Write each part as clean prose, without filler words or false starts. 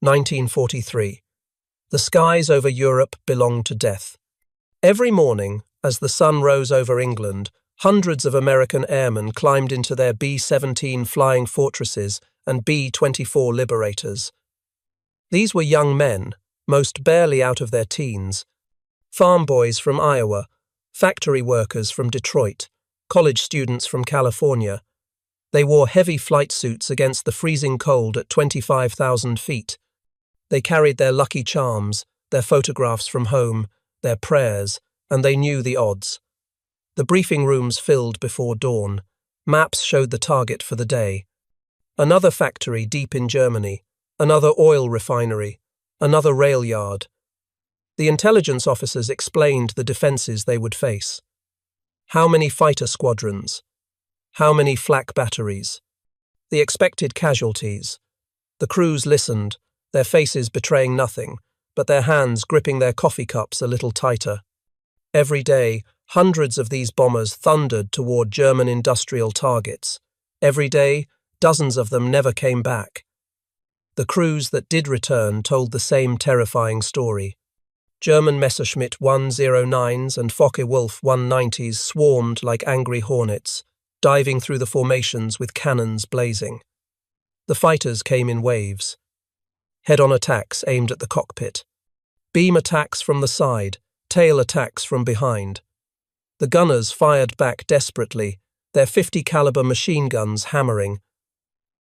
1943. The skies over Europe belonged to death. Every morning, as the sun rose over England, hundreds of American airmen climbed into their B-17 Flying Fortresses and B-24 Liberators. These were young men, most barely out of their teens, farm boys from Iowa, factory workers from Detroit, college students from California. They wore heavy flight suits against the freezing cold at 25,000 feet. They carried their lucky charms, their photographs from home, their prayers, and they knew the odds. The briefing rooms filled before dawn. Maps showed the target for the day. Another factory deep in Germany, another oil refinery, another rail yard. The intelligence officers explained the defenses they would face. How many fighter squadrons? How many flak batteries? The expected casualties. The crews listened, their faces betraying nothing, but their hands gripping their coffee cups a little tighter. Every day, hundreds of these bombers thundered toward German industrial targets. Every day, dozens of them never came back. The crews that did return told the same terrifying story. German Messerschmitt 109s and Focke-Wulf 190s swarmed like angry hornets, diving through the formations with cannons blazing. The fighters came in waves. Head-on attacks aimed at the cockpit. Beam attacks from the side, tail attacks from behind. The gunners fired back desperately, their 50 caliber machine guns hammering.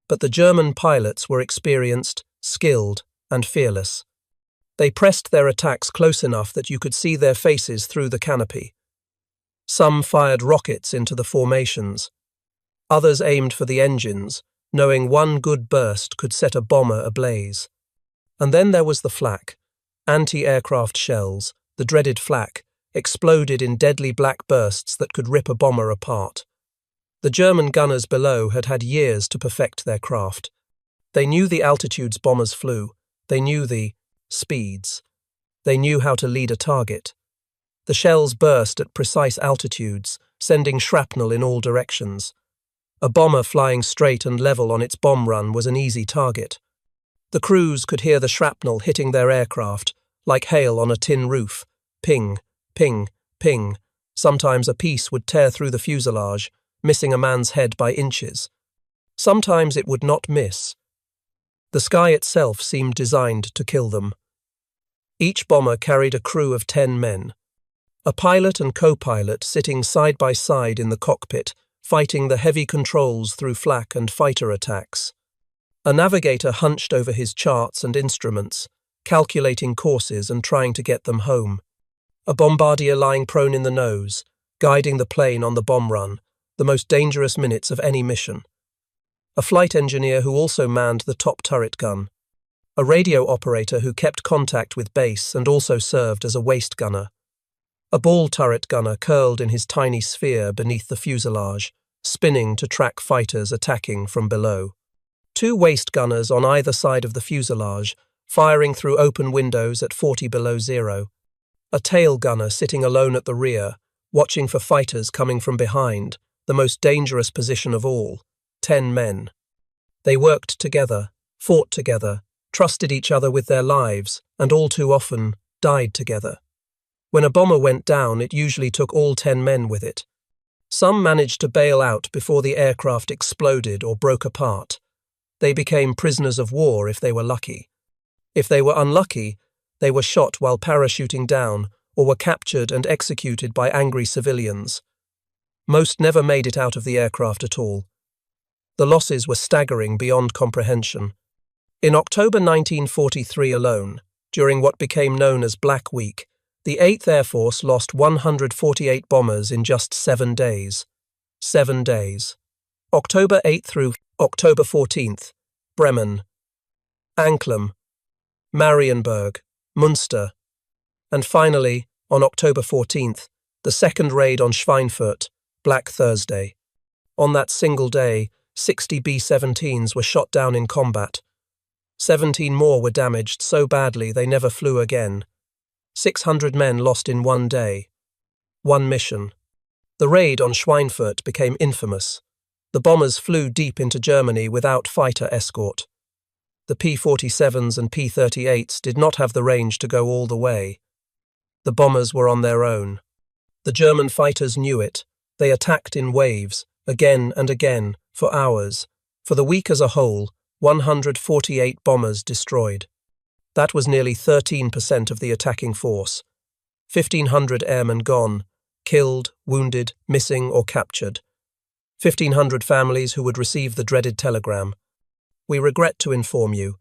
But the German pilots were experienced, skilled, and fearless. They pressed their attacks close enough that you could see their faces through the canopy. Some fired rockets into the formations. Others aimed for the engines, knowing one good burst could set a bomber ablaze. And then there was the flak. Anti-aircraft shells, the dreaded flak, exploded in deadly black bursts that could rip a bomber apart. The German gunners below had had years to perfect their craft. They knew the altitudes bombers flew. They knew the speeds. They knew how to lead a target. The shells burst at precise altitudes, sending shrapnel in all directions. A bomber flying straight and level on its bomb run was an easy target. The crews could hear the shrapnel hitting their aircraft, like hail on a tin roof. Ping, ping, ping. Sometimes a piece would tear through the fuselage, missing a man's head by inches. Sometimes it would not miss. The sky itself seemed designed to kill them. Each bomber carried a crew of 10 men. A pilot and co-pilot sitting side by side in the cockpit, fighting the heavy controls through flak and fighter attacks. A navigator hunched over his charts and instruments, calculating courses and trying to get them home. A bombardier lying prone in the nose, guiding the plane on the bomb run, the most dangerous minutes of any mission. A flight engineer who also manned the top turret gun. A radio operator who kept contact with base and also served as a waist gunner. A ball turret gunner curled in his tiny sphere beneath the fuselage, spinning to track fighters attacking from below. 2 waist gunners on either side of the fuselage, firing through open windows at 40 below zero. A tail gunner sitting alone at the rear, watching for fighters coming from behind, the most dangerous position of all, 10 men. They worked together, fought together, trusted each other with their lives, and all too often died together. When a bomber went down, it usually took all 10 men with it. Some managed to bail out before the aircraft exploded or broke apart. They became prisoners of war if they were lucky. If they were unlucky, they were shot while parachuting down or were captured and executed by angry civilians. Most never made it out of the aircraft at all. The losses were staggering beyond comprehension. In October 1943 alone, during what became known as Black Week, the 8th Air Force lost 148 bombers in just 7 days. 7 days. October 8th through October 14th, Bremen, Anklam, Marienburg, Münster, and finally, on October 14th, the second raid on Schweinfurt, Black Thursday. On that single day, 60 B-17s were shot down in combat. 17 more were damaged so badly they never flew again. 600 men lost in one day. One mission. The raid on Schweinfurt became infamous. The bombers flew deep into Germany without fighter escort. The P-47s and P-38s did not have the range to go all the way. The bombers were on their own. The German fighters knew it. They attacked in waves, again and again, for hours. For the week as a whole, 148 bombers destroyed. That was nearly 13% of the attacking force. 1,500 airmen gone, killed, wounded, missing or captured. 1,500 families who would receive the dreaded telegram. We regret to inform you.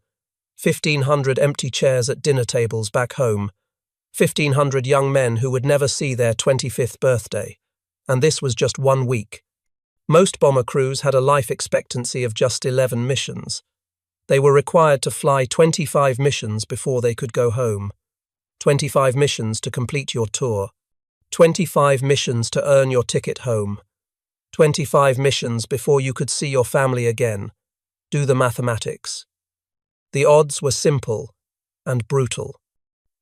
1,500 empty chairs at dinner tables back home. 1,500 young men who would never see their 25th birthday. And this was just 1 week. Most bomber crews had a life expectancy of just 11 missions. They were required to fly 25 missions before they could go home. 25 missions to complete your tour. 25 missions to earn your ticket home. 25 missions before you could see your family again. Do the mathematics. The odds were simple and brutal.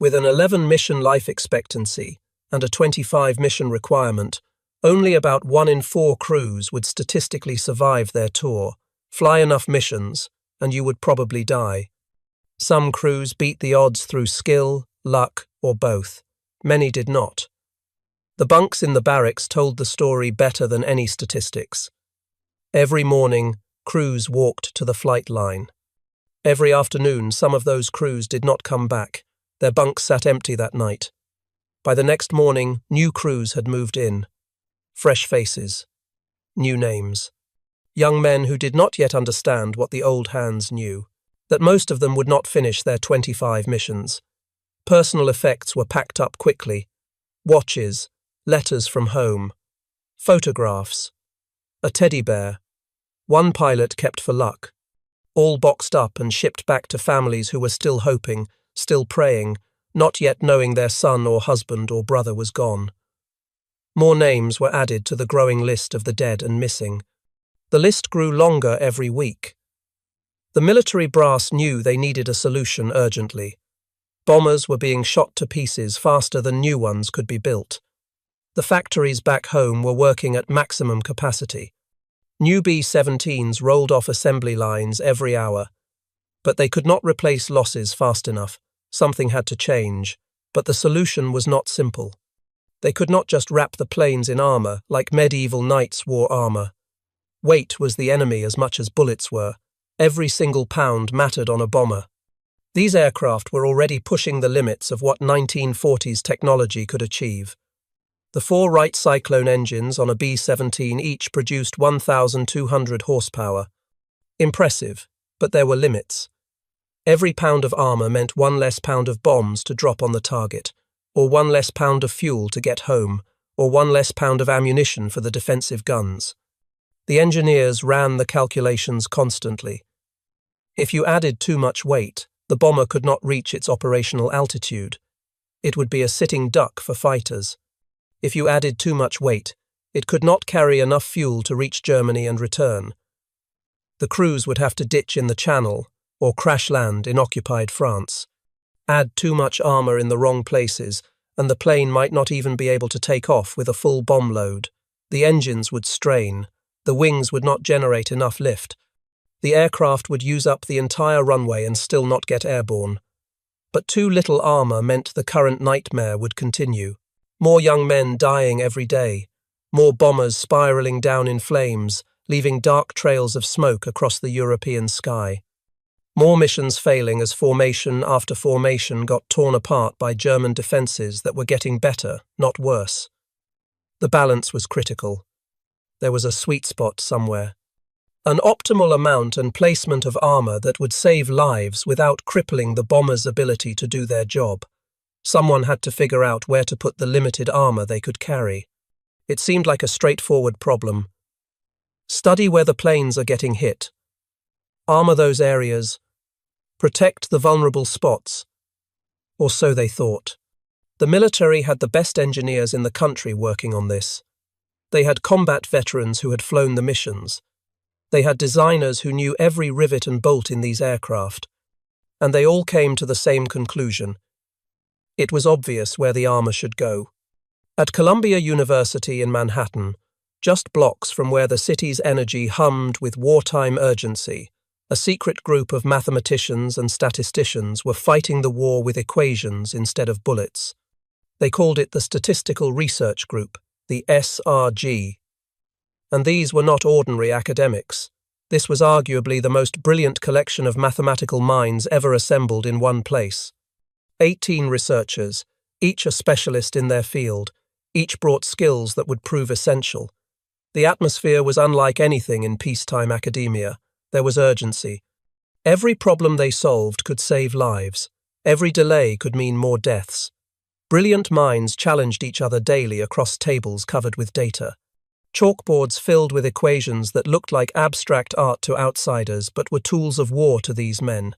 With an 11-mission life expectancy and a 25-mission requirement, only about 1 in 4 crews would statistically survive their tour. Fly enough missions, and you would probably die. Some crews beat the odds through skill, luck, or both. Many did not. The bunks in the barracks told the story better than any statistics. Every morning, crews walked to the flight line. Every afternoon, some of those crews did not come back. Their bunks sat empty that night. By the next morning, new crews had moved in. Fresh faces. New names. Young men who did not yet understand what the old hands knew, that most of them would not finish their 25 missions. Personal effects were packed up quickly. Watches, letters from home, photographs, a teddy bear, 1 pilot kept for luck, all boxed up and shipped back to families who were still hoping, still praying, not yet knowing their son or husband or brother was gone. More names were added to the growing list of the dead and missing. The list grew longer every week. The military brass knew they needed a solution urgently. Bombers were being shot to pieces faster than new ones could be built. The factories back home were working at maximum capacity. New B-17s rolled off assembly lines every hour. But they could not replace losses fast enough. Something had to change. But the solution was not simple. They could not just wrap the planes in armor like medieval knights wore armor. Weight was the enemy as much as bullets were. Every single pound mattered on a bomber. These aircraft were already pushing the limits of what 1940s technology could achieve. The 4 Wright Cyclone engines on a B-17 each produced 1,200 horsepower. Impressive, but there were limits. Every pound of armor meant 1 less pound of bombs to drop on the target, or 1 less pound of fuel to get home, or 1 less pound of ammunition for the defensive guns. The engineers ran the calculations constantly. If you added too much weight, the bomber could not reach its operational altitude. It would be a sitting duck for fighters. If you added too much weight, it could not carry enough fuel to reach Germany and return. The crews would have to ditch in the Channel or crash land in occupied France. Add too much armor in the wrong places, and the plane might not even be able to take off with a full bomb load. The engines would strain. The wings would not generate enough lift. The aircraft would use up the entire runway and still not get airborne. But too little armor meant the current nightmare would continue. More young men dying every day. More bombers spiraling down in flames, leaving dark trails of smoke across the European sky. More missions failing as formation after formation got torn apart by German defences that were getting better, not worse. The balance was critical. There was a sweet spot somewhere. An optimal amount and placement of armor that would save lives without crippling the bombers' ability to do their job. Someone had to figure out where to put the limited armor they could carry. It seemed like a straightforward problem. Study where the planes are getting hit. Armor those areas. Protect the vulnerable spots. Or so they thought. The military had the best engineers in the country working on this. They had combat veterans who had flown the missions. They had designers who knew every rivet and bolt in these aircraft. And they all came to the same conclusion. It was obvious where the armor should go. At Columbia University in Manhattan, just blocks from where the city's energy hummed with wartime urgency, A secret group of mathematicians and statisticians were fighting the war with equations instead of bullets. They called it the Statistical Research Group, the SRG. And these were not ordinary academics. This was arguably the most brilliant collection of mathematical minds ever assembled in one place. 18 researchers, each a specialist in their field, each brought skills that would prove essential. The atmosphere was unlike anything in peacetime academia. There was urgency. Every problem they solved could save lives. Every delay could mean more deaths. Brilliant minds challenged each other daily across tables covered with data. Chalkboards filled with equations that looked like abstract art to outsiders but were tools of war to these men.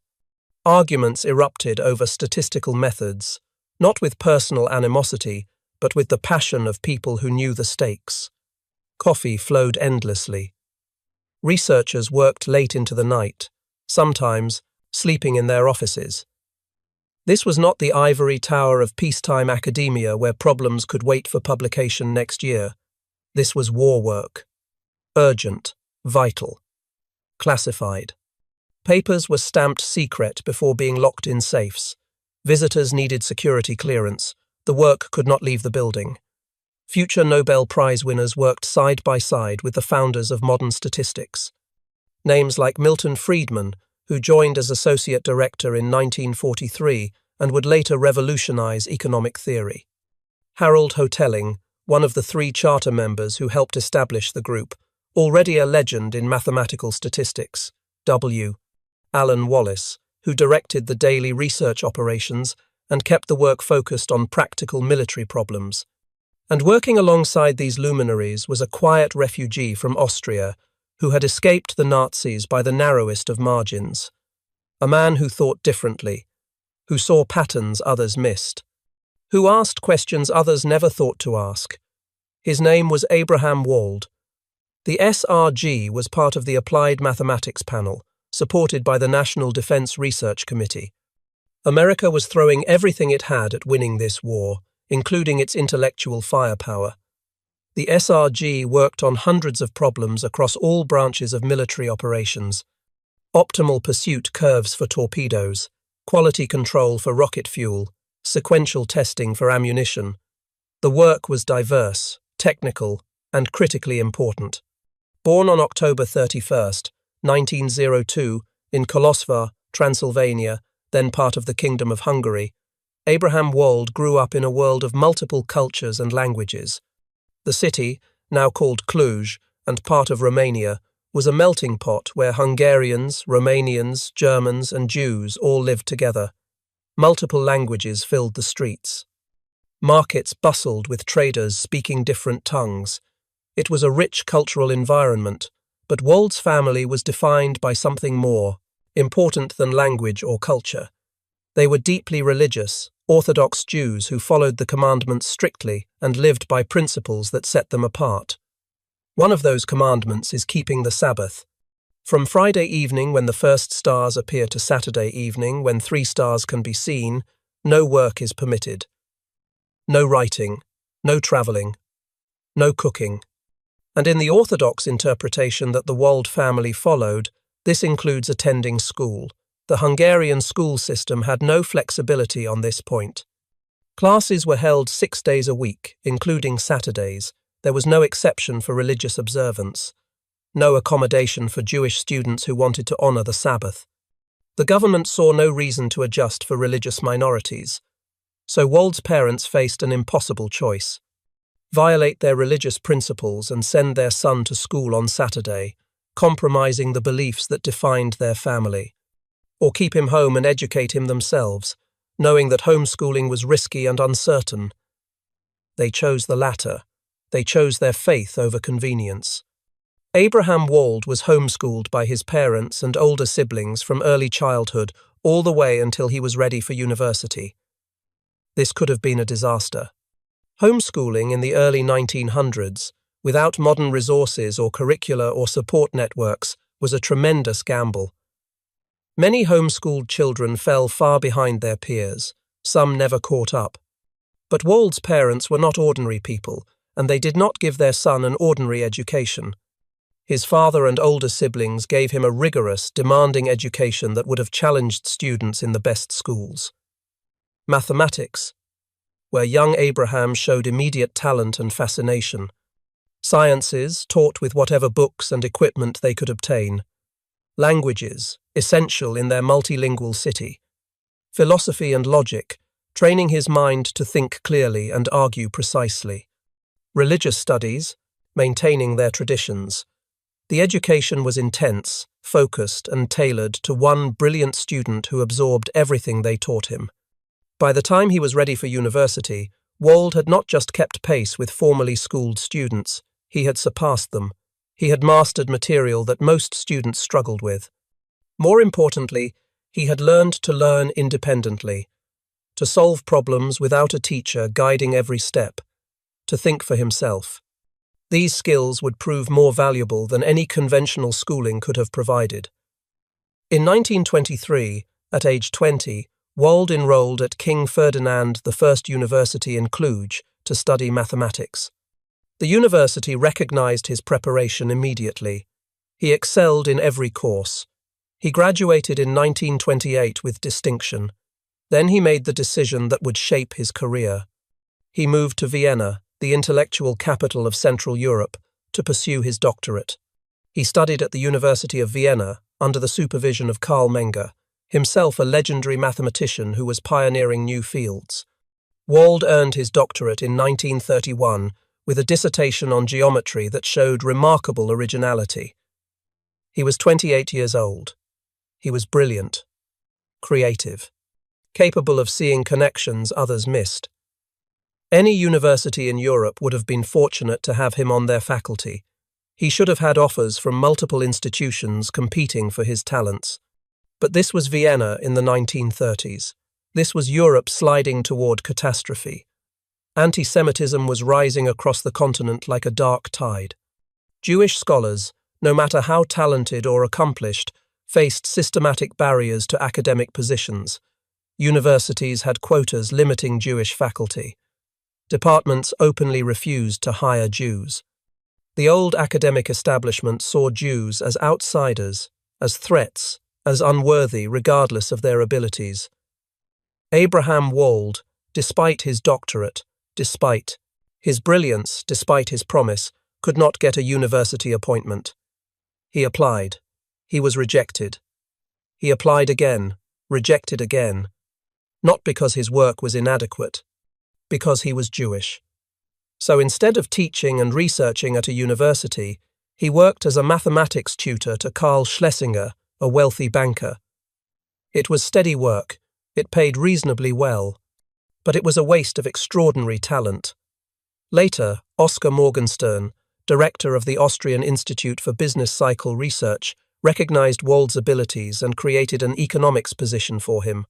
Arguments erupted over statistical methods, not with personal animosity, but with the passion of people who knew the stakes. Coffee flowed endlessly. Researchers worked late into the night, sometimes sleeping in their offices. This was not the ivory tower of peacetime academia where problems could wait for publication next year. This was war work. Urgent, vital, classified. Papers were stamped secret before being locked in safes. Visitors needed security clearance. The work could not leave the building. Future Nobel Prize winners worked side by side with the founders of modern statistics. Names like Milton Friedman, who joined as associate director in 1943 and would later revolutionize economic theory. Harold Hotelling, one of the 3 charter members who helped establish the group, already a legend in mathematical statistics. W. Alan Wallace, who directed the daily research operations and kept the work focused on practical military problems. And working alongside these luminaries was a quiet refugee from Austria who had escaped the Nazis by the narrowest of margins. A man who thought differently, who saw patterns others missed, who asked questions others never thought to ask. His name was Abraham Wald. The SRG was part of the Applied Mathematics Panel, supported by the National Defense Research Committee. America was throwing everything it had at winning this war, including its intellectual firepower. The SRG worked on hundreds of problems across all branches of military operations. Optimal pursuit curves for torpedoes, quality control for rocket fuel, sequential testing for ammunition. The work was diverse, technical, and critically important. Born on October 31st, 1902, in Kolosvar, Transylvania, then part of the Kingdom of Hungary, Abraham Wald grew up in a world of multiple cultures and languages. The city, now called Cluj and part of Romania, was a melting pot where Hungarians, Romanians, Germans, and Jews all lived together. Multiple languages filled the streets. Markets bustled with traders speaking different tongues. It was a rich cultural environment, but Wald's family was defined by something more, important than language or culture. They were deeply religious, Orthodox Jews who followed the commandments strictly and lived by principles that set them apart. One of those commandments is keeping the Sabbath. From Friday evening when the first stars appear to Saturday evening when 3 stars can be seen, no work is permitted. No writing, no travelling, no cooking. And in the Orthodox interpretation that the Wald family followed, this includes attending school. The Hungarian school system had no flexibility on this point. Classes were held 6 days a week, including Saturdays. There was no exception for religious observance. No accommodation for Jewish students who wanted to honour the Sabbath. The government saw no reason to adjust for religious minorities. So Wald's parents faced an impossible choice. Violate their religious principles and send their son to school on Saturday, compromising the beliefs that defined their family. Or keep him home and educate him themselves, knowing that homeschooling was risky and uncertain. They chose the latter. They chose their faith over convenience. Abraham Wald was homeschooled by his parents and older siblings from early childhood all the way until he was ready for university. This could have been a disaster. Homeschooling in the early 1900s, without modern resources or curricular or support networks, was a tremendous gamble. Many homeschooled children fell far behind their peers. Some never caught up. But Wald's parents were not ordinary people, and they did not give their son an ordinary education. His father and older siblings gave him a rigorous, demanding education that would have challenged students in the best schools. Mathematics, where young Abraham showed immediate talent and fascination. Sciences, taught with whatever books and equipment they could obtain. Languages, essential in their multilingual city. Philosophy and logic, training his mind to think clearly and argue precisely. Religious studies, maintaining their traditions. The education was intense, focused, and tailored to one brilliant student who absorbed everything they taught him. By the time he was ready for university, Wald had not just kept pace with formally schooled students, he had surpassed them. He had mastered material that most students struggled with. More importantly, he had learned to learn independently, to solve problems without a teacher guiding every step, to think for himself. These skills would prove more valuable than any conventional schooling could have provided. In 1923, at age 20, Wald enrolled at King Ferdinand I University in Cluj to study mathematics. The university recognized his preparation immediately. He excelled in every course. He graduated in 1928 with distinction. Then he made the decision that would shape his career. He moved to Vienna, the intellectual capital of Central Europe, to pursue his doctorate. He studied at the University of Vienna under the supervision of Carl Menger, himself a legendary mathematician who was pioneering new fields. Wald earned his doctorate in 1931 with a dissertation on geometry that showed remarkable originality. He was 28 years old. He was brilliant, creative, capable of seeing connections others missed. Any university in Europe would have been fortunate to have him on their faculty. He should have had offers from multiple institutions competing for his talents. But this was Vienna in the 1930s. This was Europe sliding toward catastrophe. Anti-Semitism was rising across the continent like a dark tide. Jewish scholars, no matter how talented or accomplished, faced systematic barriers to academic positions. Universities had quotas limiting Jewish faculty. Departments openly refused to hire Jews. The old academic establishment saw Jews as outsiders, as threats, as unworthy regardless of their abilities. Abraham Wald, despite his doctorate, despite his brilliance, despite his promise, could not get a university appointment. He applied. He was rejected. He applied again, rejected again. Not because his work was inadequate, because he was Jewish. So instead of teaching and researching at a university, he worked as a mathematics tutor to Karl Schlesinger, a wealthy banker. It was steady work, it paid reasonably well, but it was a waste of extraordinary talent. Later, Oskar Morgenstern, director of the Austrian Institute for Business Cycle Research, recognized Wald's abilities and created an economics position for him.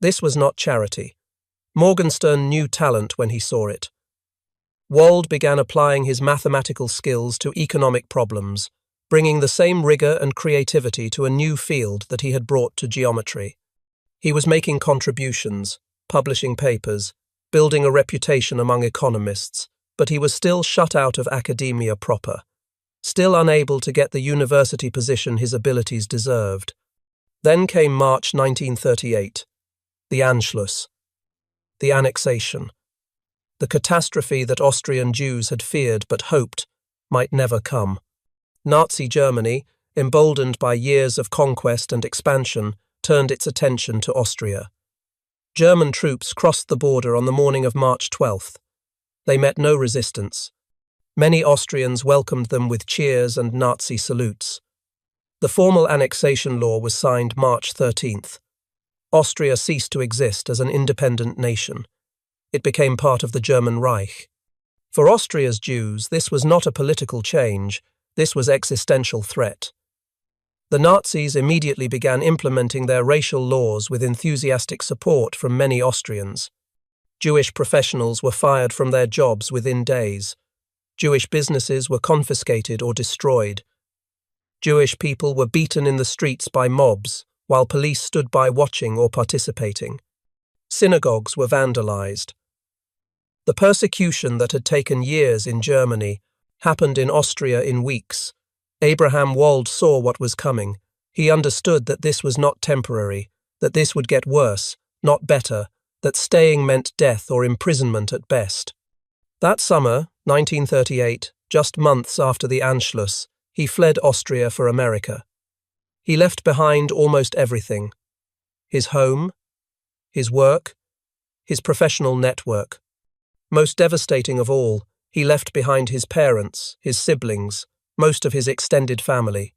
This was not charity. Morgenstern knew talent when he saw it. Wald began applying his mathematical skills to economic problems, bringing the same rigor and creativity to a new field that he had brought to geometry. He was making contributions, publishing papers, building a reputation among economists, but he was still shut out of academia proper, still unable to get the university position his abilities deserved. Then came March 1938, the Anschluss, the annexation, the catastrophe that Austrian Jews had feared but hoped might never come. Nazi Germany, emboldened by years of conquest and expansion, turned its attention to Austria. German troops crossed the border on the morning of March 12th. They met no resistance. Many Austrians welcomed them with cheers and Nazi salutes. The formal annexation law was signed March 13th. Austria ceased to exist as an independent nation. It became part of the German Reich. For Austria's Jews, this was not a political change, this was existential threat. The Nazis immediately began implementing their racial laws with enthusiastic support from many Austrians. Jewish professionals were fired from their jobs within days. Jewish businesses were confiscated or destroyed. Jewish people were beaten in the streets by mobs, while police stood by watching or participating. Synagogues were vandalized. The persecution that had taken years in Germany happened in Austria in weeks. Abraham Wald saw what was coming. He understood that this was not temporary, that this would get worse, not better, that staying meant death or imprisonment at best. That summer, 1938, just months after the Anschluss, he fled Austria for America. He left behind almost everything: his home, his work, his professional network. Most devastating of all, he left behind his parents, his siblings, most of his extended family.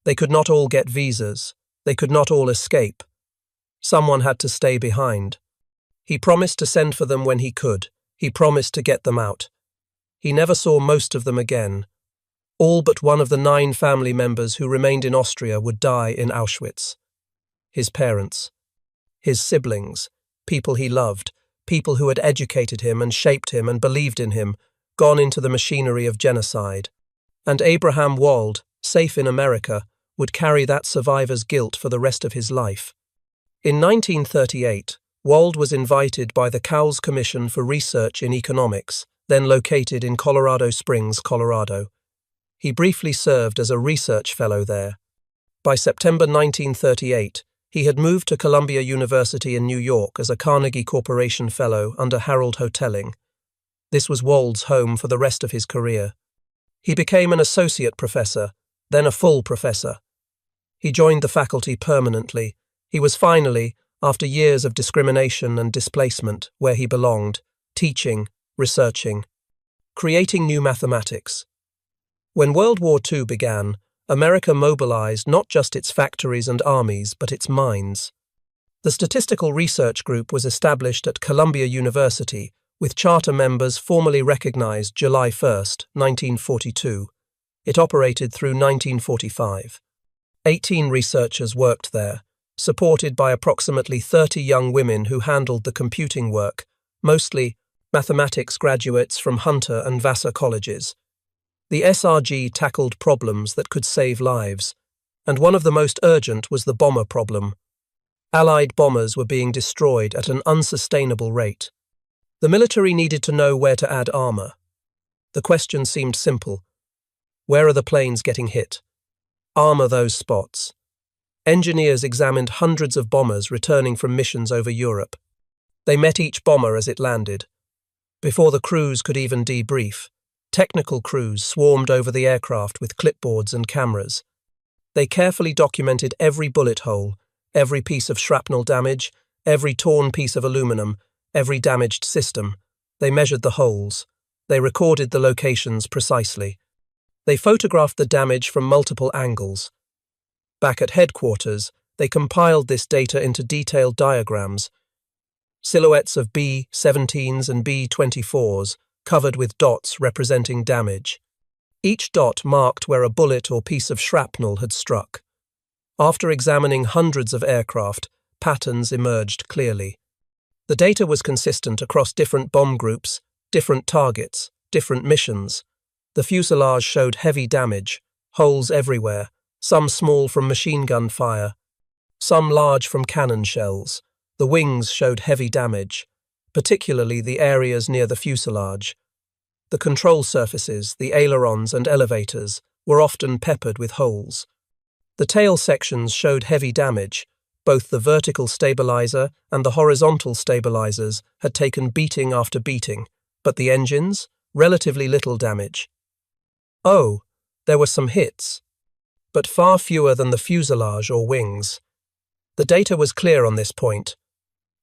They could not all get visas. They could not all escape. Someone had to stay behind. He promised to send for them when he could. He promised to get them out. He never saw most of them again. All but one of the 9 family members who remained in Austria would die in Auschwitz. His parents, his siblings, people he loved, people who had educated him and shaped him and believed in him, gone into the machinery of genocide. And Abraham Wald, safe in America, would carry that survivor's guilt for the rest of his life. In 1938, Wald was invited by the Cowles Commission for Research in Economics, then located in Colorado Springs, Colorado. He briefly served as a research fellow there. By September 1938, he had moved to Columbia University in New York as a Carnegie Corporation Fellow under Harold Hotelling. This was Wald's home for the rest of his career. He became an associate professor, then a full professor. He joined the faculty permanently. He was finally, after years of discrimination and displacement, where he belonged, teaching, researching, creating new mathematics. When World War II began, America mobilized not just its factories and armies, but its minds. The Statistical Research Group was established at Columbia University, with charter members formally recognized July 1, 1942. It operated through 1945. 18 researchers worked there, supported by approximately 30 young women who handled the computing work, mostly mathematics graduates from Hunter and Vassar colleges. The SRG tackled problems that could save lives, and one of the most urgent was the bomber problem. Allied bombers were being destroyed at an unsustainable rate. The military needed to know where to add armor. The question seemed simple. Where are the planes getting hit? Armor those spots. Engineers examined hundreds of bombers returning from missions over Europe. They met each bomber as it landed. Before the crews could even debrief, technical crews swarmed over the aircraft with clipboards and cameras. They carefully documented every bullet hole, every piece of shrapnel damage, every torn piece of aluminum, every damaged system. They measured the holes. They recorded the locations precisely. They photographed the damage from multiple angles. Back at headquarters, they compiled this data into detailed diagrams, silhouettes of B-17s and B-24s, covered with dots representing damage. Each dot marked where a bullet or piece of shrapnel had struck. After examining hundreds of aircraft, patterns emerged clearly. The data was consistent across different bomb groups, different targets, different missions. The fuselage showed heavy damage, holes everywhere, some small from machine gun fire, some large from cannon shells. The wings showed heavy damage, particularly the areas near the fuselage. The control surfaces, the ailerons and elevators, were often peppered with holes. The tail sections showed heavy damage. Both the vertical stabilizer and the horizontal stabilizers had taken beating after beating, but the engines, relatively little damage. Oh, there were some hits, but far fewer than the fuselage or wings. The data was clear on this point.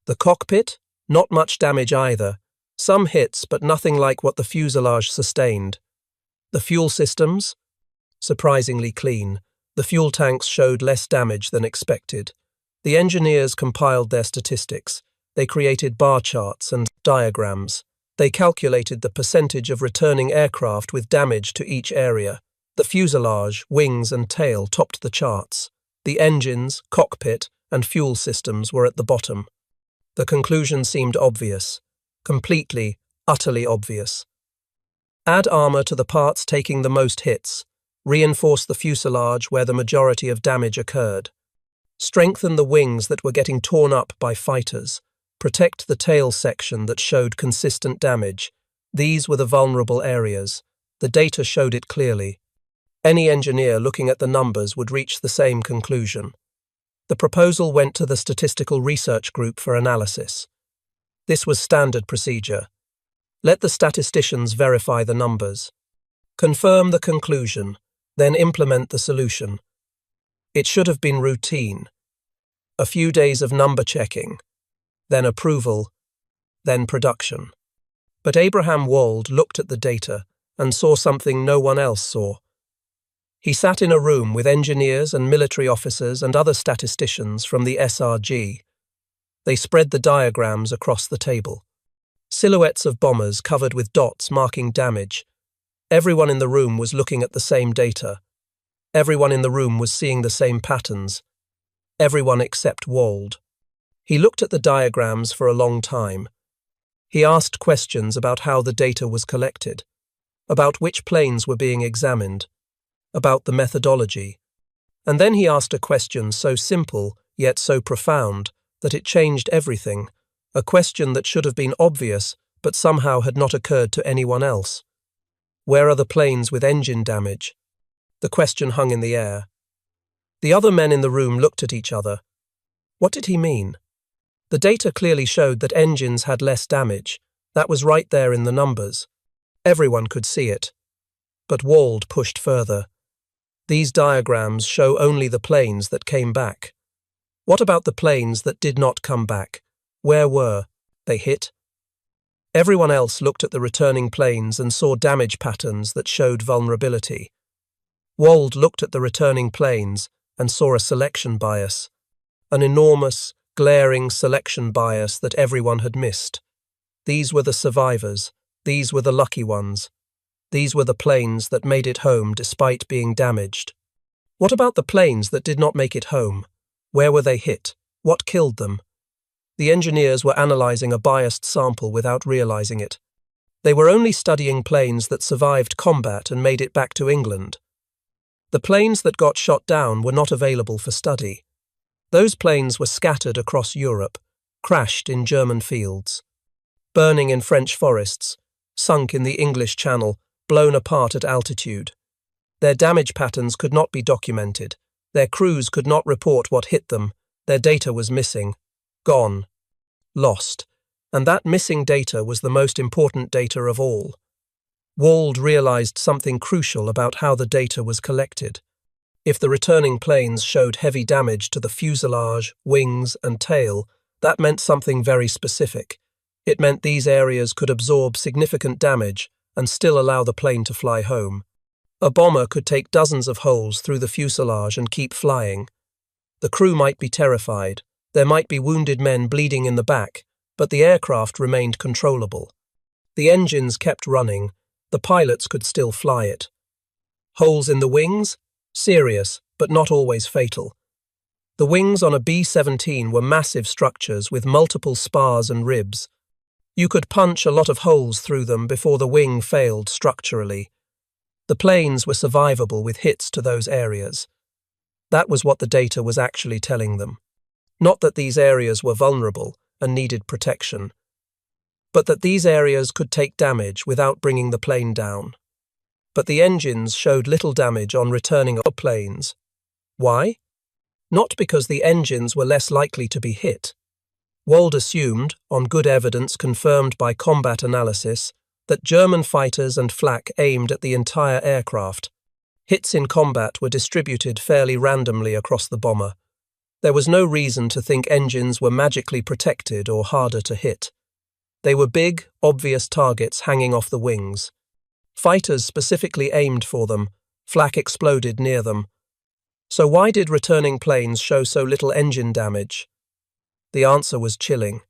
The cockpit, not much damage either. Some hits, but nothing like what the fuselage sustained. The fuel systems? Surprisingly clean. The fuel tanks showed less damage than expected. The engineers compiled their statistics. They created bar charts and diagrams. They calculated the percentage of returning aircraft with damage to each area. The fuselage, wings and tail topped the charts. The engines, cockpit, and fuel systems were at the bottom. The conclusion seemed obvious. Completely, utterly obvious. Add armor to the parts taking the most hits. Reinforce the fuselage where the majority of damage occurred. Strengthen the wings that were getting torn up by fighters. Protect the tail section that showed consistent damage. These were the vulnerable areas. The data showed it clearly. Any engineer looking at the numbers would reach the same conclusion. The proposal went to the Statistical Research Group for analysis. This was standard procedure. Let the statisticians verify the numbers. Confirm the conclusion, then implement the solution. It should have been routine. A few days of number checking, then approval, then production. But Abraham Wald looked at the data and saw something no one else saw. He sat in a room with engineers and military officers and other statisticians from the SRG. They spread the diagrams across the table. Silhouettes of bombers covered with dots marking damage. Everyone in the room was looking at the same data. Everyone in the room was seeing the same patterns. Everyone except Wald. He looked at the diagrams for a long time. He asked questions about how the data was collected, about which planes were being examined, about the methodology. And then he asked a question so simple, yet so profound, that it changed everything, a question that should have been obvious, but somehow had not occurred to anyone else. Where are the planes with engine damage? The question hung in the air. The other men in the room looked at each other. What did he mean? The data clearly showed that engines had less damage. That was right there in the numbers. Everyone could see it. But Wald pushed further. These diagrams show only the planes that came back. What about the planes that did not come back? Where were they hit? Everyone else looked at the returning planes and saw damage patterns that showed vulnerability. Wald looked at the returning planes and saw a selection bias, an enormous, glaring selection bias that everyone had missed. These were the survivors. These were the lucky ones. These were the planes that made it home despite being damaged. What about the planes that did not make it home? Where were they hit? What killed them? The engineers were analysing a biased sample without realising it. They were only studying planes that survived combat and made it back to England. The planes that got shot down were not available for study. Those planes were scattered across Europe, crashed in German fields, burning in French forests, sunk in the English Channel, blown apart at altitude. Their damage patterns could not be documented. Their crews could not report what hit them. Their data was missing. Gone. Lost. And that missing data was the most important data of all. Wald realized something crucial about how the data was collected. If the returning planes showed heavy damage to the fuselage, wings, and tail, that meant something very specific. It meant these areas could absorb significant damage and still allow the plane to fly home. A bomber could take dozens of holes through the fuselage and keep flying. The crew might be terrified. There might be wounded men bleeding in the back, but the aircraft remained controllable. The engines kept running. The pilots could still fly it. Holes in the wings? Serious, but not always fatal. The wings on a B-17 were massive structures with multiple spars and ribs. You could punch a lot of holes through them before the wing failed structurally. The planes were survivable with hits to those areas. That was what the data was actually telling them. Not that these areas were vulnerable and needed protection, but that these areas could take damage without bringing the plane down. But the engines showed little damage on returning planes. Why? Not because the engines were less likely to be hit. Wald assumed, on good evidence confirmed by combat analysis, that German fighters and flak aimed at the entire aircraft. Hits in combat were distributed fairly randomly across the bomber. There was no reason to think engines were magically protected or harder to hit. They were big, obvious targets hanging off the wings. Fighters specifically aimed for them. Flak exploded near them. So why did returning planes show so little engine damage? The answer was chilling.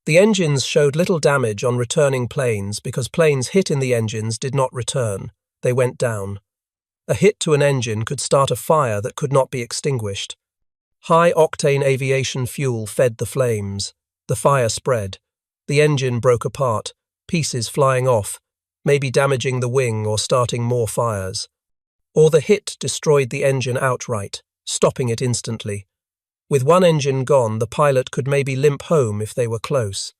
The engines showed little damage on returning planes because planes hit in the engines did not return. They went down. A hit to an engine could start a fire that could not be extinguished. High-octane aviation fuel fed the flames. The fire spread. The engine broke apart, pieces flying off, maybe damaging the wing or starting more fires. Or the hit destroyed the engine outright, stopping it instantly. With one engine gone, the pilot could maybe limp home if they were close.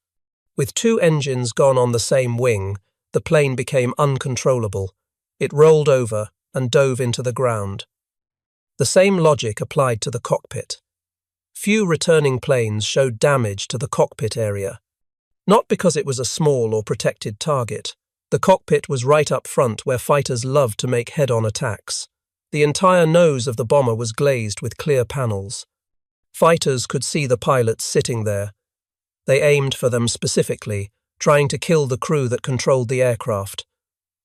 With two engines gone on the same wing, the plane became uncontrollable. It rolled over, and dove into the ground. The same logic applied to the cockpit. Few returning planes showed damage to the cockpit area. Not because it was a small or protected target. The cockpit was right up front where fighters loved to make head-on attacks. The entire nose of the bomber was glazed with clear panels. Fighters could see the pilots sitting there. They aimed for them specifically, trying to kill the crew that controlled the aircraft.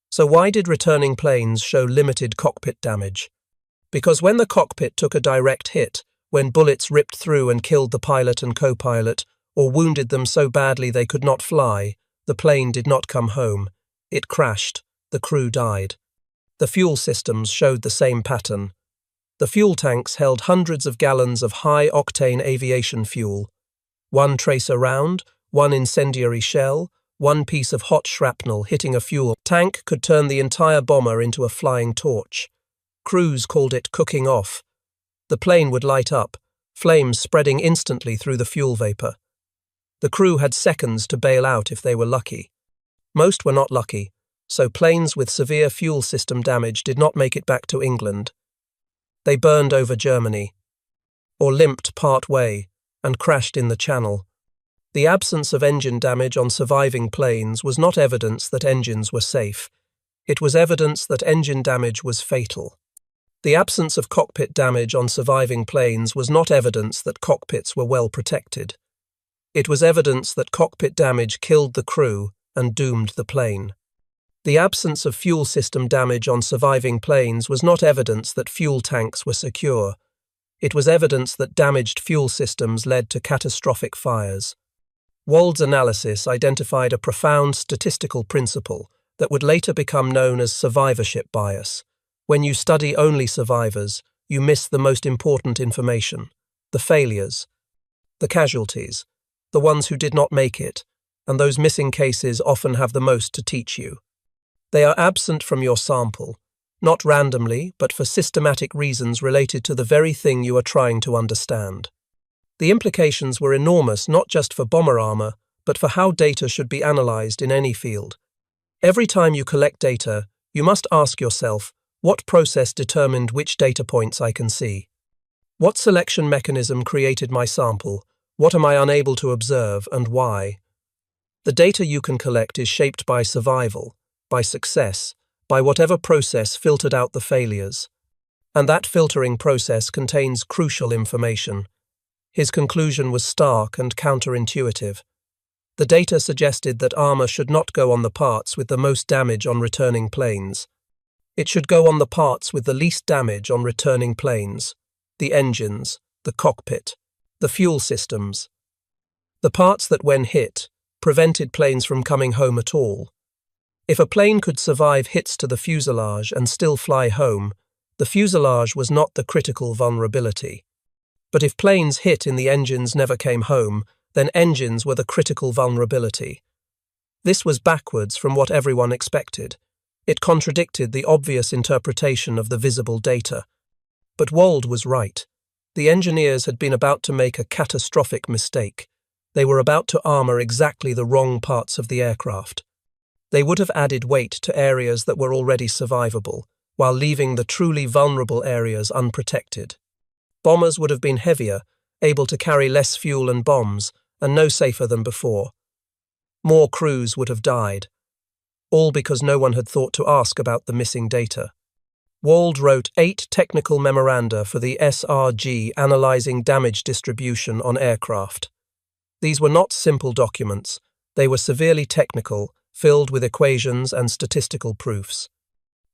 So why did returning planes show limited cockpit damage? Because when the cockpit took a direct hit, when bullets ripped through and killed the pilot and co-pilot, or wounded them so badly they could not fly, the plane did not come home. It crashed. The crew died. The fuel systems showed the same pattern. The fuel tanks held hundreds of gallons of high-octane aviation fuel. One tracer round, one incendiary shell, one piece of hot shrapnel hitting a fuel tank could turn the entire bomber into a flying torch. Crews called it cooking off. The plane would light up, flames spreading instantly through the fuel vapor. The crew had seconds to bail out if they were lucky. Most were not lucky, so planes with severe fuel system damage did not make it back to England. They burned over Germany, or limped part way, and crashed in the Channel. The absence of engine damage on surviving planes was not evidence that engines were safe. It was evidence that engine damage was fatal. The absence of cockpit damage on surviving planes was not evidence that cockpits were well protected. It was evidence that cockpit damage killed the crew and doomed the plane. The absence of fuel system damage on surviving planes was not evidence that fuel tanks were secure. It was evidence that damaged fuel systems led to catastrophic fires. Wald's analysis identified a profound statistical principle that would later become known as survivorship bias. When you study only survivors, you miss the most important information, the failures, the casualties, the ones who did not make it, and those missing cases often have the most to teach you. They are absent from your sample, not randomly, but for systematic reasons related to the very thing you are trying to understand. The implications were enormous not just for bomber armor, but for how data should be analyzed in any field. Every time you collect data, you must ask yourself, what process determined which data points I can see? What selection mechanism created my sample? What am I unable to observe, and why? The data you can collect is shaped by survival, by success, by whatever process filtered out the failures. And that filtering process contains crucial information. His conclusion was stark and counterintuitive. The data suggested that armor should not go on the parts with the most damage on returning planes. It should go on the parts with the least damage on returning planes, the engines, the cockpit, the fuel systems. The parts that, when hit, prevented planes from coming home at all. If a plane could survive hits to the fuselage and still fly home, the fuselage was not the critical vulnerability. But if planes hit and the engines never came home, then engines were the critical vulnerability. This was backwards from what everyone expected. It contradicted the obvious interpretation of the visible data. But Wald was right. The engineers had been about to make a catastrophic mistake. They were about to armor exactly the wrong parts of the aircraft. They would have added weight to areas that were already survivable, while leaving the truly vulnerable areas unprotected. Bombers would have been heavier, able to carry less fuel and bombs, and no safer than before. More crews would have died, all because no one had thought to ask about the missing data. Wald wrote 8 technical memoranda for the SRG analyzing damage distribution on aircraft. These were not simple documents. They were severely technical, filled with equations and statistical proofs.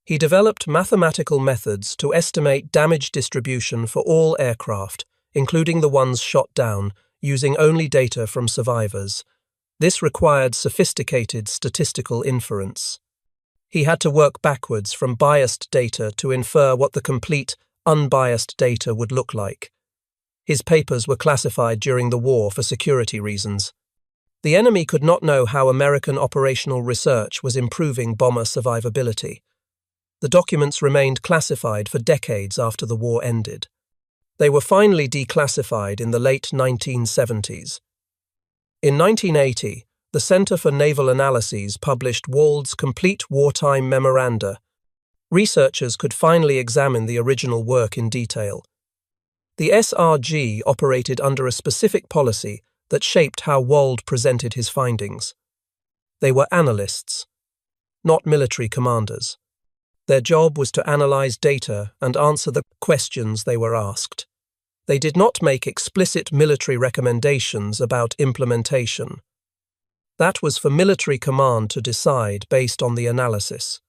He developed mathematical methods to estimate damage distribution for all aircraft, including the ones shot down, using only data from survivors. This required sophisticated statistical inference. He had to work backwards from biased data to infer what the complete, unbiased data would look like. His papers were classified during the war for security reasons. The enemy could not know how American operational research was improving bomber survivability. The documents remained classified for decades after the war ended. They were finally declassified in the late 1970s. In 1980, the Center for Naval Analyses published Wald's complete wartime memoranda. Researchers could finally examine the original work in detail. The SRG operated under a specific policy that shaped how Wald presented his findings. They were analysts, not military commanders. Their job was to analyze data and answer the questions they were asked. They did not make explicit military recommendations about implementation. That was for military command to decide based on the analysis.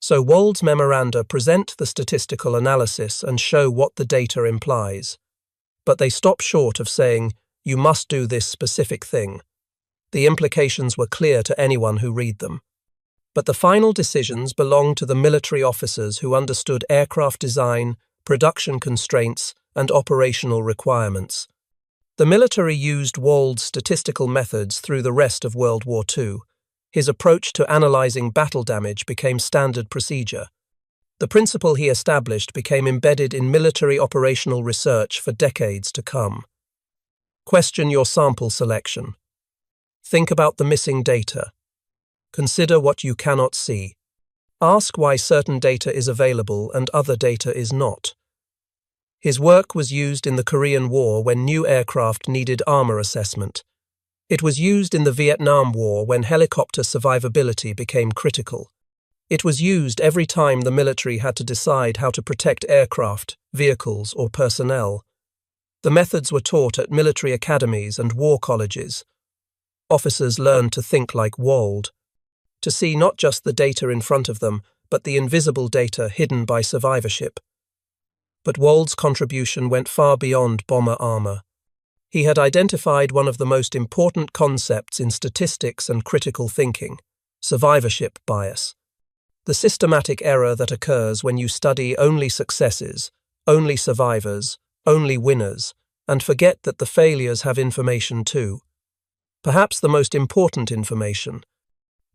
So Wald's memoranda present the statistical analysis and show what the data implies. But they stop short of saying, you must do this specific thing. The implications were clear to anyone who read them. But the final decisions belonged to the military officers who understood aircraft design, production constraints, and operational requirements. The military used Wald's statistical methods through the rest of World War II. His approach to analyzing battle damage became standard procedure. The principle he established became embedded in military operational research for decades to come. Question your sample selection. Think about the missing data. Consider what you cannot see. Ask why certain data is available and other data is not. His work was used in the Korean War when new aircraft needed armor assessment. It was used in the Vietnam War when helicopter survivability became critical. It was used every time the military had to decide how to protect aircraft, vehicles, or personnel. The methods were taught at military academies and war colleges. Officers learned to think like Wald, to see not just the data in front of them, but the invisible data hidden by survivorship. But Wald's contribution went far beyond bomber armor. He had identified one of the most important concepts in statistics and critical thinking, survivorship bias. The systematic error that occurs when you study only successes, only survivors, only winners, and forget that the failures have information too. Perhaps the most important information.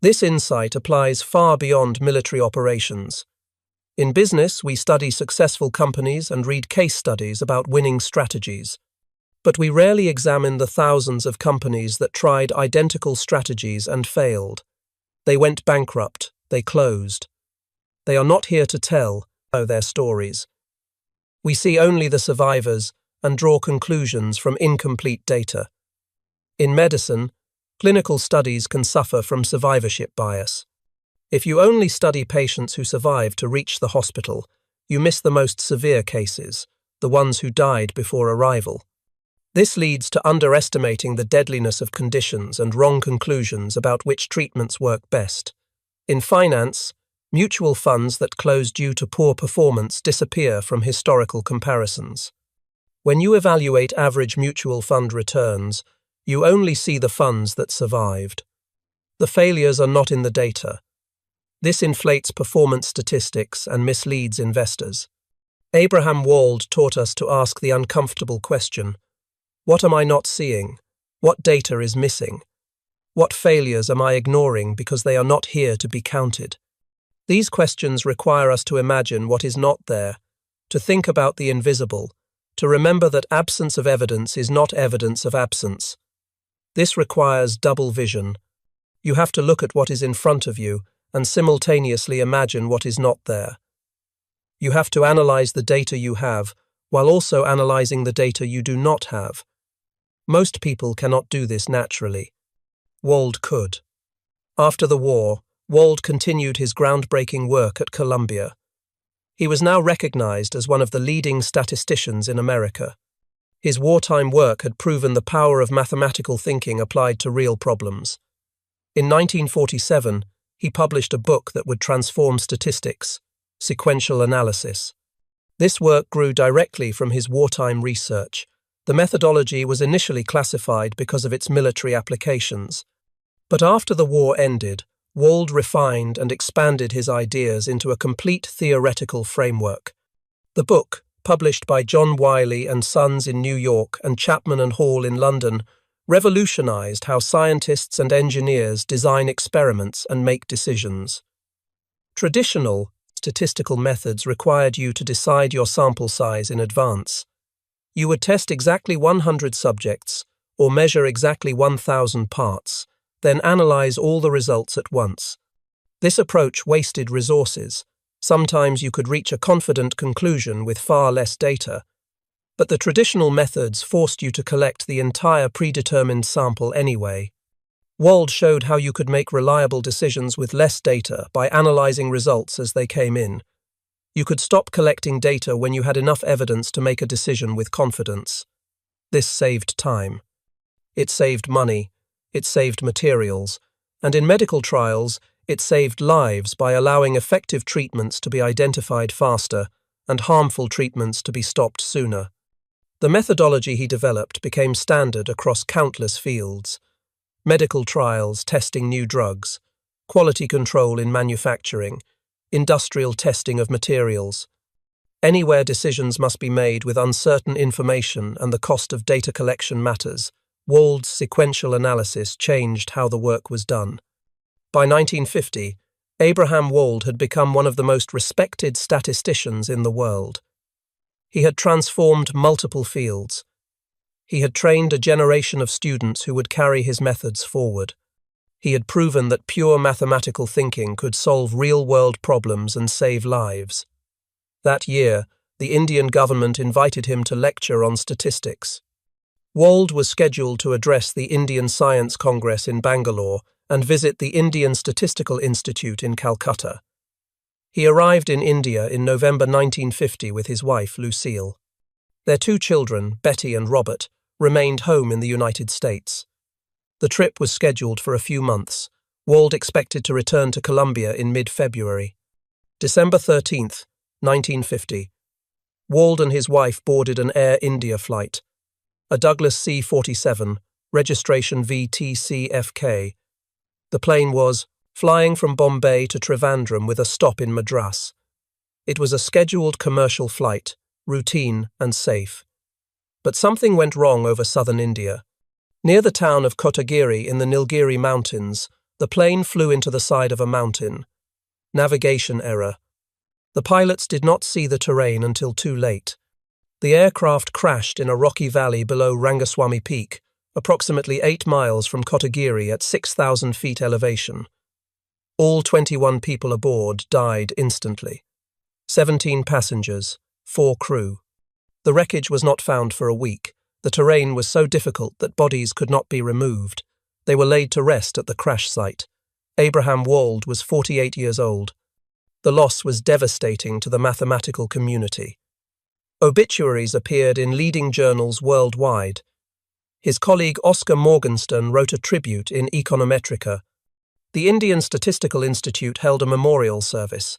This insight applies far beyond military operations. In business, we study successful companies and read case studies about winning strategies. But we rarely examine the thousands of companies that tried identical strategies and failed. They went bankrupt, they closed. They are not here to tell their stories. We see only the survivors and draw conclusions from incomplete data. In medicine, clinical studies can suffer from survivorship bias. If you only study patients who survive to reach the hospital, you miss the most severe cases, the ones who died before arrival. This leads to underestimating the deadliness of conditions and wrong conclusions about which treatments work best. In finance, mutual funds that close due to poor performance disappear from historical comparisons. When you evaluate average mutual fund returns, you only see the funds that survived. The failures are not in the data. This inflates performance statistics and misleads investors. Abraham Wald taught us to ask the uncomfortable question: what am I not seeing? What data is missing? What failures am I ignoring because they are not here to be counted? These questions require us to imagine what is not there, to think about the invisible, to remember that absence of evidence is not evidence of absence. This requires double vision. You have to look at what is in front of you and simultaneously imagine what is not there. You have to analyze the data you have while also analyzing the data you do not have. Most people cannot do this naturally. Wald could. After the war, Wald continued his groundbreaking work at Columbia. He was now recognized as one of the leading statisticians in America. His wartime work had proven the power of mathematical thinking applied to real problems. In 1947, he published a book that would transform statistics, Sequential Analysis. This work grew directly from his wartime research. The methodology was initially classified because of its military applications. But after the war ended, Wald refined and expanded his ideas into a complete theoretical framework. The book, published by John Wiley and Sons in New York and Chapman and Hall in London, revolutionized how scientists and engineers design experiments and make decisions. Traditional statistical methods required you to decide your sample size in advance. You would test exactly 100 subjects or measure exactly 1,000 parts, then analyze all the results at once. This approach wasted resources. Sometimes you could reach a confident conclusion with far less data, but the traditional methods forced you to collect the entire predetermined sample anyway. Wold showed how you could make reliable decisions with less data by analyzing results as they came in. You could stop collecting data when you had enough evidence to make a decision with confidence. This saved time. It saved money. It saved materials. And in medical trials, it saved lives by allowing effective treatments to be identified faster and harmful treatments to be stopped sooner. The methodology he developed became standard across countless fields: medical trials testing new drugs, quality control in manufacturing, industrial testing of materials. Anywhere decisions must be made with uncertain information and the cost of data collection matters, Wold's sequential analysis changed how the work was done. By 1950, Abraham Wold had become one of the most respected statisticians in the world. He had transformed multiple fields. He had trained a generation of students who would carry his methods forward. He had proven that pure mathematical thinking could solve real-world problems and save lives. That year, the Indian government invited him to lecture on statistics. Wold was scheduled to address the Indian Science Congress in Bangalore and visit the Indian Statistical Institute in Calcutta. He arrived in India in November 1950 with his wife, Lucille. Their two children, Betty and Robert, remained home in the United States. The trip was scheduled for a few months. Wold expected to return to Colombia in mid-February. December 13, 1950. Wold and his wife boarded an Air India flight, a Douglas C-47, registration VTCFK. The plane was flying from Bombay to Trivandrum with a stop in Madras. It was a scheduled commercial flight, routine and safe. But something went wrong over southern India. Near the town of Kotagiri in the Nilgiri Mountains, the plane flew into the side of a mountain. Navigation error. The pilots did not see the terrain until too late. The aircraft crashed in a rocky valley below Rangaswamy Peak, approximately 8 miles from Kotagiri at 6,000 feet elevation. All 21 people aboard died instantly. 17 passengers, 4 crew. The wreckage was not found for a week. The terrain was so difficult that bodies could not be removed. They were laid to rest at the crash site. Abraham Wold was 48 years old. The loss was devastating to the mathematical community. Obituaries appeared in leading journals worldwide. His colleague Oscar Morgenstern wrote a tribute in Econometrica. The Indian Statistical Institute held a memorial service.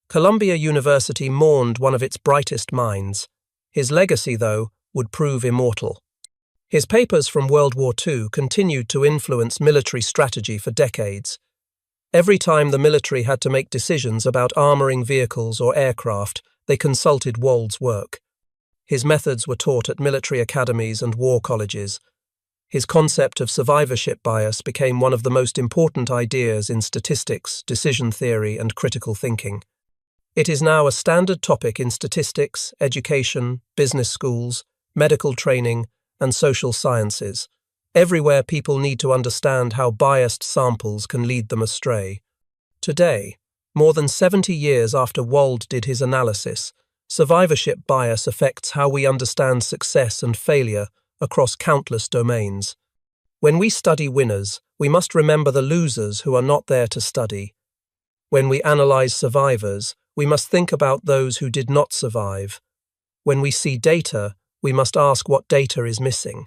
Columbia University mourned one of its brightest minds. His legacy, though, would prove immortal. His papers from World War II continued to influence military strategy for decades. Every time the military had to make decisions about armoring vehicles or aircraft, they consulted Wold's work. His methods were taught at military academies and war colleges. His concept of survivorship bias became one of the most important ideas in statistics, decision theory, and critical thinking. It is now a standard topic in statistics, education, business schools, medical training, and social sciences. Everywhere people need to understand how biased samples can lead them astray. Today, more than 70 years after Wold did his analysis, survivorship bias affects how we understand success and failure across countless domains. When we study winners, we must remember the losers who are not there to study. When we analyze survivors, we must think about those who did not survive. When we see data, we must ask what data is missing.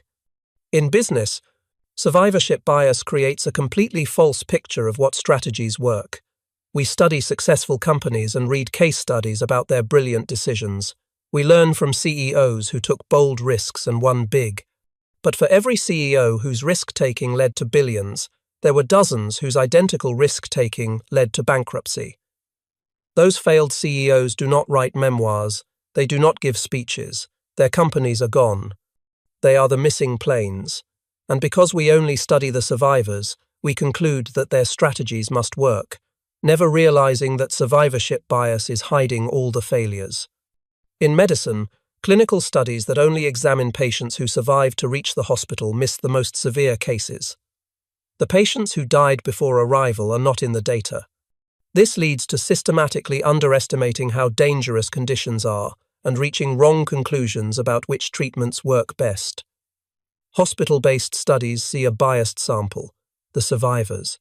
In business, survivorship bias creates a completely false picture of what strategies work. We study successful companies and read case studies about their brilliant decisions. We learn from CEOs who took bold risks and won big. But for every CEO whose risk-taking led to billions, there were dozens whose identical risk-taking led to bankruptcy. Those failed CEOs do not write memoirs, they do not give speeches, their companies are gone. They are the missing planes, and because we only study the survivors, we conclude that their strategies must work, never realizing that survivorship bias is hiding all the failures. In medicine, clinical studies that only examine patients who survived to reach the hospital miss the most severe cases. The patients who died before arrival are not in the data. This leads to systematically underestimating how dangerous conditions are and reaching wrong conclusions about which treatments work best. Hospital-based studies see a biased sample, the survivors,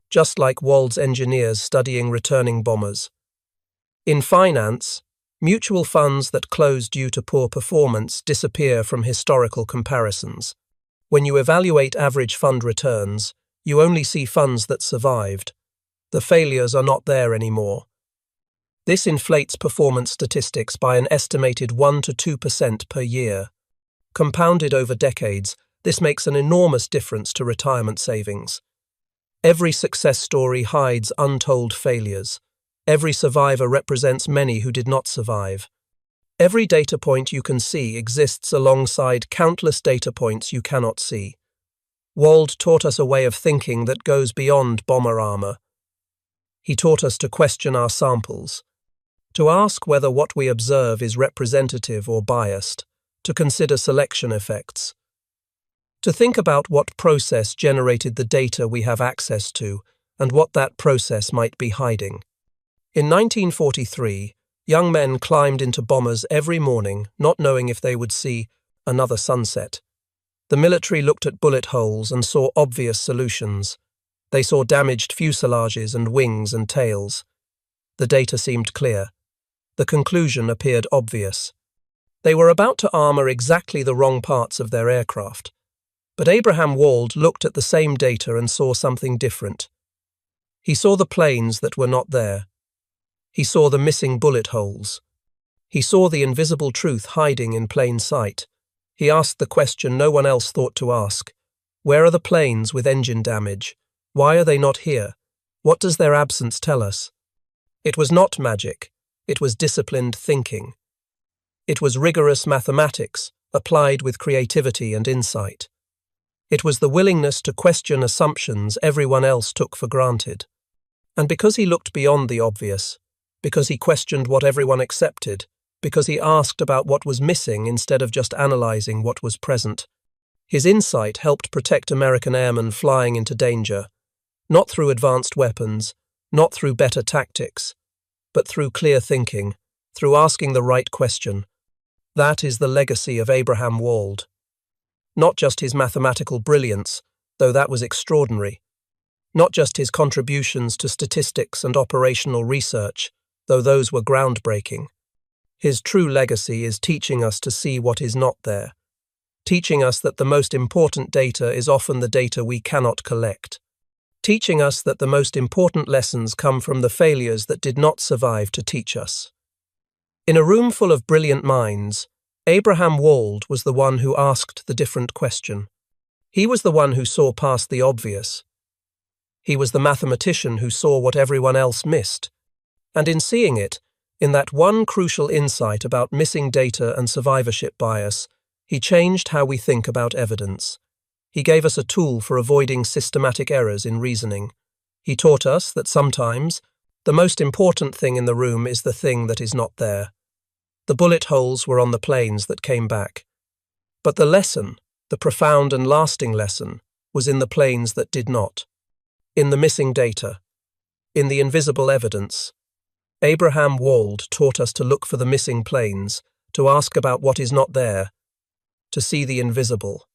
just like Wald's engineers studying returning bombers. In finance, mutual funds that close due to poor performance disappear from historical comparisons. When you evaluate average fund returns, you only see funds that survived. The failures are not there anymore. This inflates performance statistics by an estimated 1 to 2% per year. Compounded over decades, this makes an enormous difference to retirement savings. Every success story hides untold failures. Every survivor represents many who did not survive. Every data point you can see exists alongside countless data points you cannot see. Wald taught us a way of thinking that goes beyond bomber armor. He taught us to question our samples, to ask whether what we observe is representative or biased, to consider selection effects, to think about what process generated the data we have access to and what that process might be hiding. In 1943, young men climbed into bombers every morning, not knowing if they would see another sunset. The military looked at bullet holes and saw obvious solutions. They saw damaged fuselages and wings and tails. The data seemed clear. The conclusion appeared obvious. They were about to armor exactly the wrong parts of their aircraft. But Abraham Wald looked at the same data and saw something different. He saw the planes that were not there. He saw the missing bullet holes. He saw the invisible truth hiding in plain sight. He asked the question no one else thought to ask. Where are the planes with engine damage? Why are they not here? What does their absence tell us? It was not magic. It was disciplined thinking. It was rigorous mathematics, applied with creativity and insight. It was the willingness to question assumptions everyone else took for granted. And because he looked beyond the obvious, because he questioned what everyone accepted, because he asked about what was missing instead of just analyzing what was present, his insight helped protect American airmen flying into danger, not through advanced weapons, not through better tactics, but through clear thinking, through asking the right question. That is the legacy of Abraham Wald. Not just his mathematical brilliance, though that was extraordinary. Not just his contributions to statistics and operational research, though those were groundbreaking. His true legacy is teaching us to see what is not there, teaching us that the most important data is often the data we cannot collect, teaching us that the most important lessons come from the failures that did not survive to teach us. In a room full of brilliant minds, Abraham Wald was the one who asked the different question. He was the one who saw past the obvious. He was the mathematician who saw what everyone else missed. And in seeing it, in that one crucial insight about missing data and survivorship bias, he changed how we think about evidence. He gave us a tool for avoiding systematic errors in reasoning. He taught us that sometimes the most important thing in the room is the thing that is not there. The bullet holes were on the planes that came back. But the lesson, the profound and lasting lesson, was in the planes that did not. In the missing data. In the invisible evidence. Abraham Wald taught us to look for the missing planes, to ask about what is not there, to see the invisible.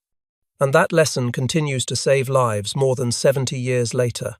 And that lesson continues to save lives more than 70 years later.